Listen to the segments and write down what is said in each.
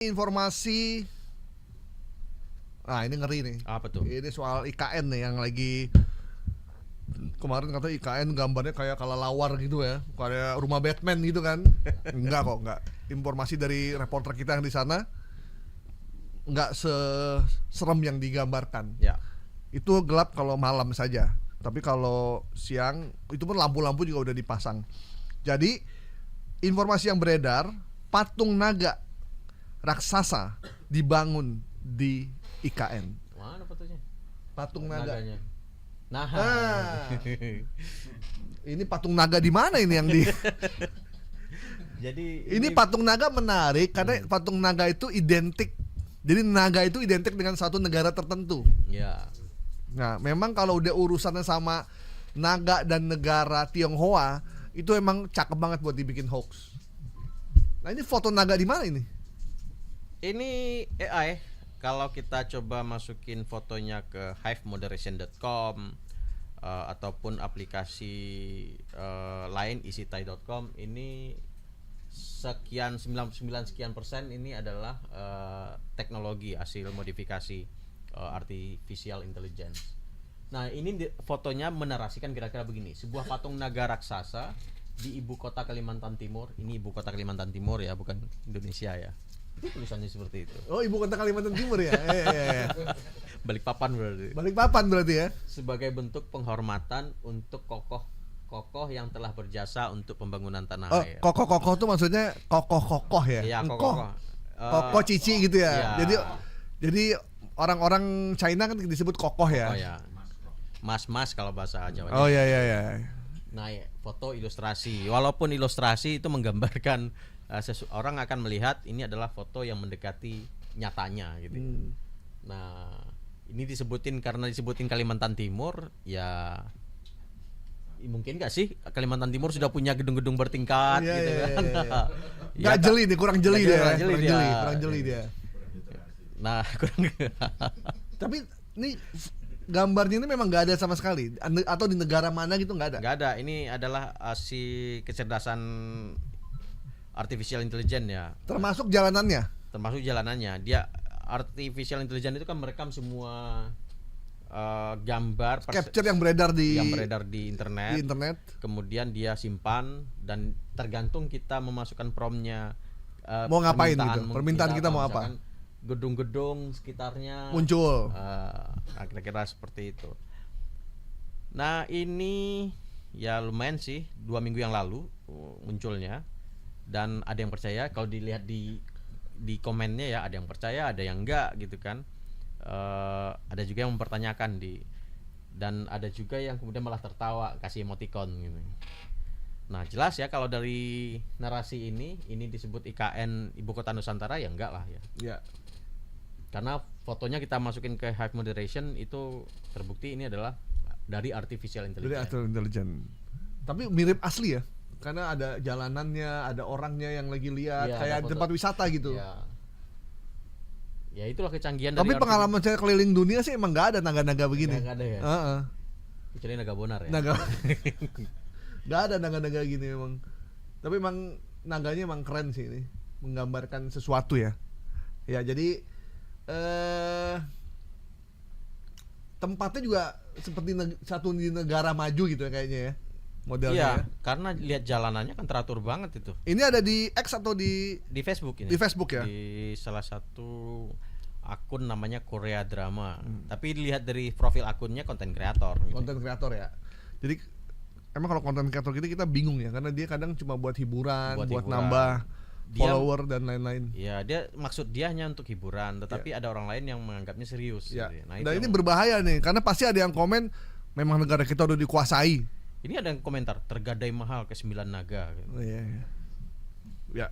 Informasi, nah ini ngeri nih. Apa tuh? Ini soal IKN nih yang lagi kemarin kata IKN gambarnya kayak kelelawar gitu ya, kayak rumah Batman gitu kan? Enggak kok, enggak. Informasi dari reporter kita yang di sana enggak serem yang digambarkan. Ya. Itu gelap kalau malam saja, tapi kalau siang itu pun lampu-lampu juga udah dipasang. Jadi informasi yang beredar, patung naga raksasa dibangun di IKN. Mana fotonya? Patung naga. Naganya. Nah. Ini patung naga di mana ini yang di? Jadi ini patung naga menarik karena patung naga itu identik. Jadi naga itu identik dengan satu negara tertentu. Ya. Nah, memang kalau udah urusannya sama naga dan negara Tionghoa, itu emang cakep banget buat dibikin hoax. Nah, ini foto naga di mana ini? Ini AI. Kalau kita coba masukin fotonya ke hivemoderation.com ataupun aplikasi lain isitai.com, ini sekian 99 sekian persen ini adalah teknologi hasil modifikasi artificial intelligence. Nah, ini fotonya menarasikan kira-kira begini. Sebuah patung naga raksasa di ibu kota Kalimantan Timur. Ini ibu kota Kalimantan Timur ya, bukan Indonesia ya. Tulisannya seperti itu. Oh, ibu kota Kalimantan Timur ya. Balikpapan berarti. Balikpapan berarti ya. Sebagai bentuk penghormatan untuk kokoh yang telah berjasa untuk pembangunan tanah air. Kokoh-kokoh tuh maksudnya kokoh-kokoh ya. Iya, kokoh. Kokoh cici gitu ya. Iya. Jadi orang-orang China kan disebut kokoh ya. Oh ya. Mas-mas kalau bahasa Jawa. Oh iya. Nah, foto ilustrasi. Walaupun ilustrasi itu menggambarkan orang akan melihat ini adalah foto yang mendekati nyatanya gitu. Nah, ini karena disebutin Kalimantan Timur, ya mungkin nggak sih Kalimantan Timur sudah punya gedung-gedung bertingkat gitu kan. Nggak jeli nih, kurang jeli dia. Kurang jeli dia. Nah, tapi ini gambarnya ini memang nggak ada sama sekali, atau di negara mana gitu nggak ada? Nggak ada. Ini adalah si kecerdasan artificial intelligence ya. Termasuk jalanannya. Dia artificial intelligence itu kan merekam semua gambar capture yang beredar di internet. Kemudian dia simpan dan tergantung kita memasukkan promptnya. Mau ngapain gitu? Permintaan kita mau apa? Gedung-gedung sekitarnya muncul. Kira-kira seperti itu. Nah, ini ya lumayan sih, 2 minggu yang lalu munculnya. Dan ada yang percaya, kalau dilihat di komennya ya, ada yang percaya, ada yang enggak gitu kan. Ada juga yang mempertanyakan dan ada juga yang kemudian malah tertawa kasih emoticon gitu. Nah, jelas ya kalau dari narasi ini disebut IKN Ibu Kota Nusantara ya enggak lah ya. Ya. Karena fotonya kita masukin ke Hive Moderation itu terbukti ini adalah dari artificial intelligence. Dari artificial intelligence. Tapi mirip asli ya. Karena ada jalanannya, ada orangnya yang lagi lihat, kayak tempat wisata gitu. Ya itulah kecanggihan. Tapi pengalaman saya keliling dunia sih emang nggak ada naga-naga begini. Nggak ada ya. Kecuali naga bonar ya. Nggak ada naga-naga gini memang. Tapi emang naganya emang keren sih ini, menggambarkan sesuatu ya. Ya jadi tempatnya juga seperti satu di negara maju gitu ya kayaknya ya. Modelnya. Iya, karena lihat jalanannya kan teratur banget itu. Ini ada di X atau di Facebook ini? Di Facebook ya. Di salah satu akun namanya Korea Drama. Tapi dilihat dari profil akunnya konten kreator. Konten kreator ya. Jadi emang kalau konten kreator kita bingung ya, karena dia kadang cuma buat hiburan, buat nambah follower dan lain-lain. Iya, maksud dia hanya untuk hiburan, tetapi ada orang lain yang menganggapnya serius. Ya. Gitu. Nah, dan ini berbahaya nih, karena pasti ada yang komen memang negara kita udah dikuasai. Ini ada yang komentar tergadai mahal ke 9 naga gitu. Oh, iya. Ya.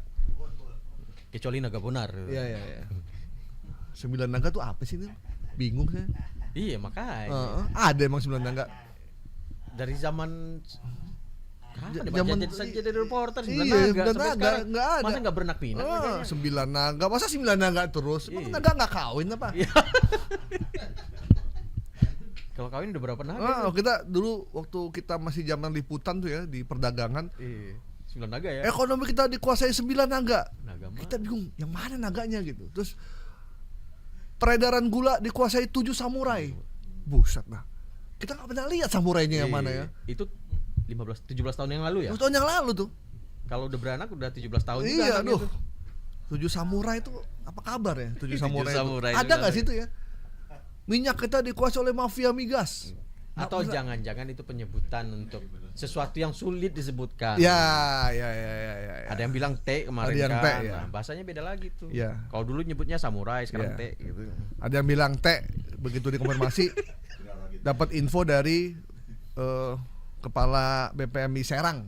Kecuali naga bonar. Iya. 9 naga tuh apa sih nih? Bingung saya. Iya, makanya. Ada emang 9 naga. Dari zaman jadi reporter 9 naga. Sampai sekarang enggak ada. Masa enggak berenak pinak? 9 naga. Masa 9 naga terus? Emang naga enggak kawin apa? Kalau kawin udah berapa naga? Kita dulu waktu kita masih zaman liputan tuh ya di perdagangan. 9 9 naga ya. Ekonomi kita dikuasai 9 naga. Naga mana? Kita bingung, yang mana naganya gitu. Terus peredaran gula dikuasai 7 samurai. Buset nah. Kita nggak pernah lihat samurainya yang mana ya. Itu 17 tahun yang lalu ya. 10 tahun yang lalu tuh. Kalau udah beranak udah 17 tahun juga Iya, anaknya aduh. tuh. 7 samurai itu apa kabar ya? 7 7 samurai. samurai Ada itu nggak sih itu ya? Minyak kita dikuasai oleh mafia migas. Atau jangan-jangan itu penyebutan untuk sesuatu yang sulit disebutkan. Ya. Ada yang bilang T kemarin Ada yang kan. T, ya. Nah, bahasanya beda lagi tuh. Ya. Kalau dulu nyebutnya samurai, sekarang Ya. T gitu. Ada yang bilang T, begitu dikonfirmasi dapat info dari kepala BPMI Serang.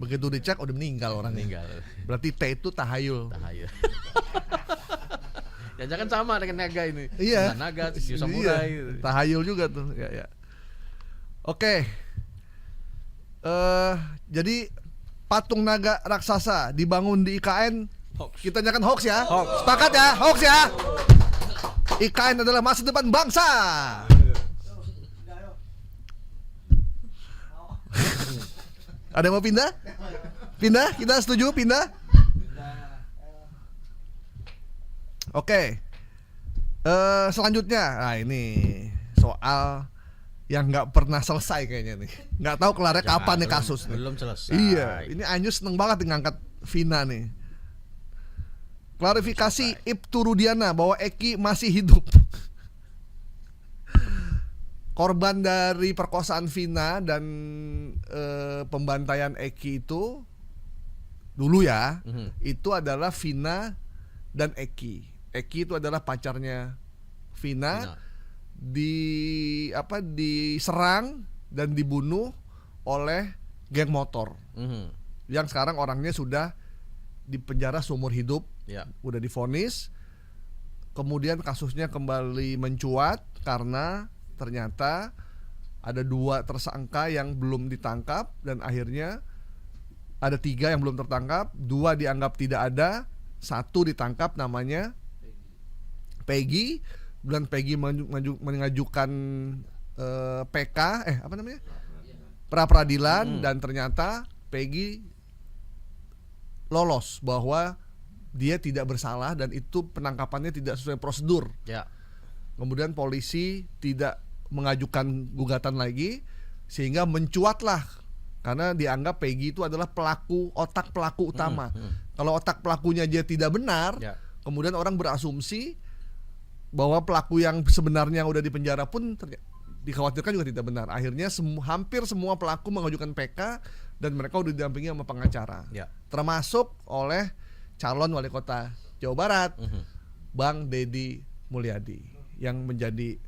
Begitu dicek udah meninggal orangnya. Meninggal. Berarti T itu tahayul. Tahayul. Jangan sama dengan naga ini. Iya. Nah, naga, Sisiu samurai. Iya. Tahayul juga tuh. Ya. Oke. Jadi patung naga raksasa dibangun di IKN. Hoax. Kita nyatakan hoax ya. Hoax. Sepakat ya, hoax ya. IKN adalah masa depan bangsa. Ada yang mau pindah? Pindah? Kita setuju pindah? Oke. Selanjutnya, nah ini soal yang nggak pernah selesai kayaknya nih. Nggak tahu kelarnya kapan nih kasus nih. Belum selesai. Iya, ini Anju seneng banget ngangkat Vina nih. Klarifikasi Ibtu Rudiana bahwa Eki masih hidup. Korban dari perkosaan Vina dan pembantaian Eki itu dulu ya, itu adalah Vina dan Eki. Eki itu adalah pacarnya Vina. Diserang dan dibunuh oleh geng motor. Yang sekarang orangnya sudah dipenjara seumur hidup. Ya. Udah divonis. Kemudian kasusnya kembali mencuat karena ternyata ada 2 tersangka yang belum ditangkap dan akhirnya ada 3 yang belum tertangkap, 2 dianggap tidak ada, 1 ditangkap namanya Peggy. Dan Peggy mengajukan PK pra peradilan dan ternyata Peggy lolos bahwa dia tidak bersalah dan itu penangkapannya tidak sesuai prosedur. Ya. Kemudian polisi tidak mengajukan gugatan lagi sehingga mencuatlah karena dianggap Peggy itu adalah otak pelaku utama. Kalau otak pelakunya dia tidak benar, Ya. kemudian orang berasumsi bahwa pelaku yang sebenarnya udah dipenjara pun dikhawatirkan juga tidak benar. Akhirnya hampir semua pelaku mengajukan PK dan mereka udah didampingi sama pengacara. Ya. Termasuk oleh calon wali kota Jawa Barat, Bang Deddy Mulyadi yang menjadi